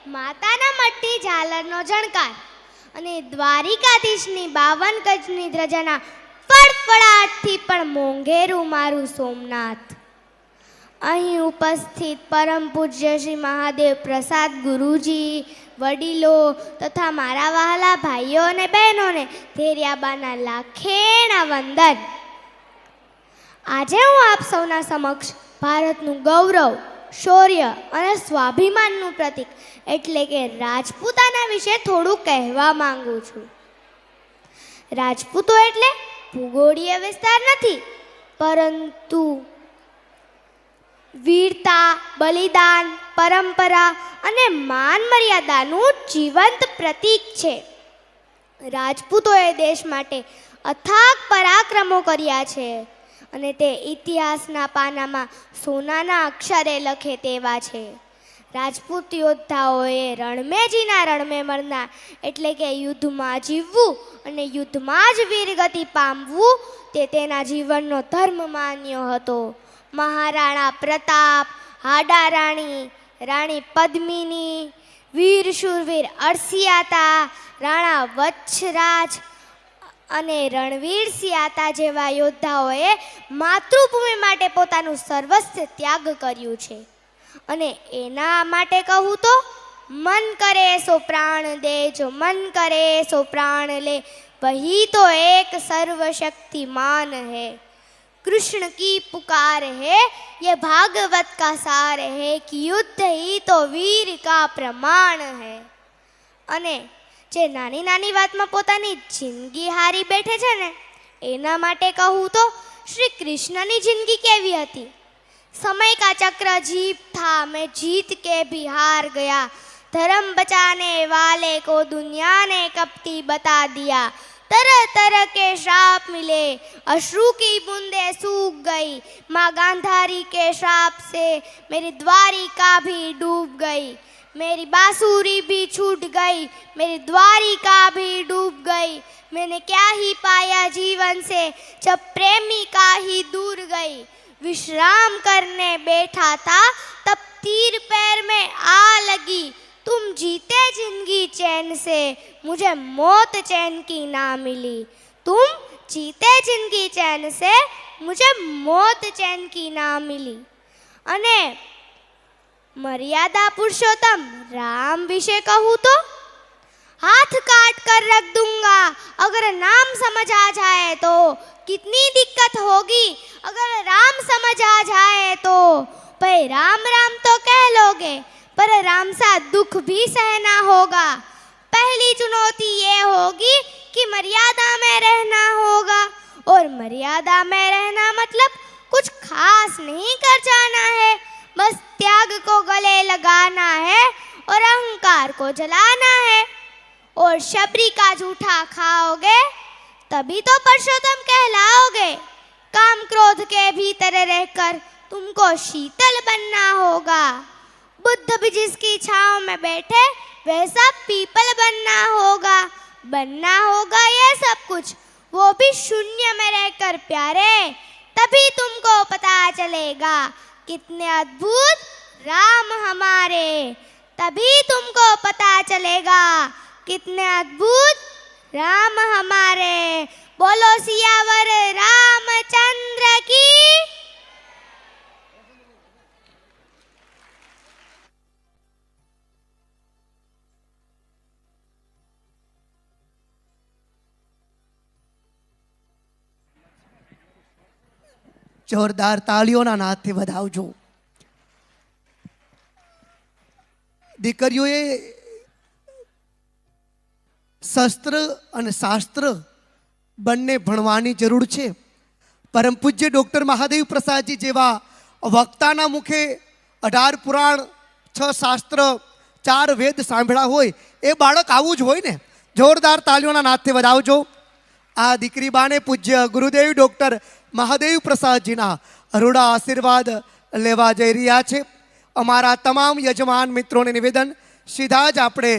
માતાના મઢની ઝાલરનો ઝણકાર અને દ્વારિકાધીશની 52 ગજની ધ્વજાના ફડફડાટથી પણ મોંઘેરું મારું સોમનાથ. અહીં ઉપસ્થિત પરમ પૂજ્ય શ્રી મહાદેવ પ્રસાદ ગુરુજી, વડીલો તથા મારા વહાલા ભાઈઓ અને બહેનોને ધેરિયાબાના લાખેણા વંદન. આજે હું આપ સૌના સમક્ષ ભારતનું ગૌરવ, શૌર્ય અને સ્વાભિમાનનું પ્રતીક એટલે કે રાજપૂતાના વિશે થોડું કહેવા માંગુ છું. રાજપૂતો એટલે ભૂગોળીય વિસ્તાર નથી, પરંતુ વીરતા, બલિદાન, પરંપરા અને માન મર્યાદાનું જીવંત પ્રતીક છે. રાજપૂતોએ દેશ માટે અથાગ પરાક્રમો કર્યા છે અને તે ઇતિહાસના પાનામાં સોનાના અક્ષરે લખે તેવા છે. રાજપૂત યોદ્ધાઓએ રણમેજીના રણમે મરનાર એટલે કે યુદ્ધમાં જીવવું અને યુદ્ધમાં જ વીરગતિ પામવું તે તેના જીવનનો ધર્મ માન્યો હતો. મહારાણા પ્રતાપ, હાડા રાણી, રાણી પદ્મિની, વીર શૂરવીર અરસિયાતા, રાણા વચ્છરાજ અને રણવીર સિયાતા જેવા યોદ્ધાઓએ માતૃભૂમિ માટે પોતાનું સર્વસ્વ ત્યાગ કર્યું છે. અને એના માટે કહું તો મન કરે સો પ્રાણ દે, જો મન કરે સો પ્રાણ લે, वही तो एक सर्वशक्तिमान है. कृष्ण की पुकार है, ये भागवत का सार है कि युद्ध ही तो वीर का प्रमाण है. અને જે નાની નાની વાતમાં પોતાની જિંદગી હારી બેઠે છે ને એના માટે કહું તો શ્રી કૃષ્ણની જિંદગી કેવી હતી. समय का चक्र जीप था, मैं जीत के भी हार गया, धर्म बचाने वाले को दुनिया ने कपटी बता दिया, तरह तरह के श्राप मिले, अश्रु की बूंदें सूख गई, माँ गांधारी के श्राप से मेरी द्वारिका भी डूब गई, मेरी बांसुरी भी छूट गई, मेरी द्वारिका भी डूब गई, मैंने क्या ही पाया जीवन से जब प्रेमिका ही दूर गई, विश्राम करने बैठा था तब तीर पैर में आ लगी, तुम जीते जिंदगी चैन से मुझे मौत चैन की ना मिली, तुम जीते जिंदगी चैन से मुझे मौत चैन की ना मिली. અને मर्यादा पुरुषोत्तम राम विषय कहूँ तो हाथ काट कर रख दूंगा अगर नाम समझ आ जाए तो, कितनी दिक्कत होगी अगर राम समझ आ जाए तो. भाई राम राम तो कह लोगे पर राम सा दुख भी सहना होगा. पहली चुनौती ये होगी कि मर्यादा में रहना होगा, और मर्यादा में रहना मतलब कुछ खास नहीं कर जाना है, बस त्याग को गले लगाना है और अहंकार को जलाना है. और शबरी का जूठा खाओगे तभी तो परशोत्तम कहलाओगे. काम क्रोध के भीतर रहकर तुमको शीतल बनना होगा. बुद्ध भी जिसकी छांव में बैठे वैसा पीपल बनना होगा ये सब कुछ, वो भी शून्य में रहकर प्यारे. तभी तुमको पता चलेगा कितने अद्भुत राम हमारे, तभी तुमको पता चलेगा कितने अद्भुत राम हमारे. बोलो सियावर रामचंद्र की. જોરદાર તાળીઓના નાદથી વધાવજો. દીકરીઓએ શસ્ત્ર અને શાસ્ત્ર બંને ભણવાની જરૂર છે. પરમ પૂજ્ય ડૉક્ટર મહાદેવ પ્રસાદજી જેવા વક્તાના મુખે 18 પુરાણ, 6 શાસ્ત્ર, 4 વેદ સાંભળ્યા હોય એ બાળક આવું જ હોય ને. જોરદાર તાળીઓના નાદથી વધાવજો. આ દીકરી બાને પૂજ્ય ગુરુદેવ ડૉક્ટર મહાદેવ પ્રસાદજીના અરૂડા આશીર્વાદ લેવા જઈ રહ્યા છે. અમારા તમામ યજમાન મિત્રોને નિવેદન, સીધા જ આપણે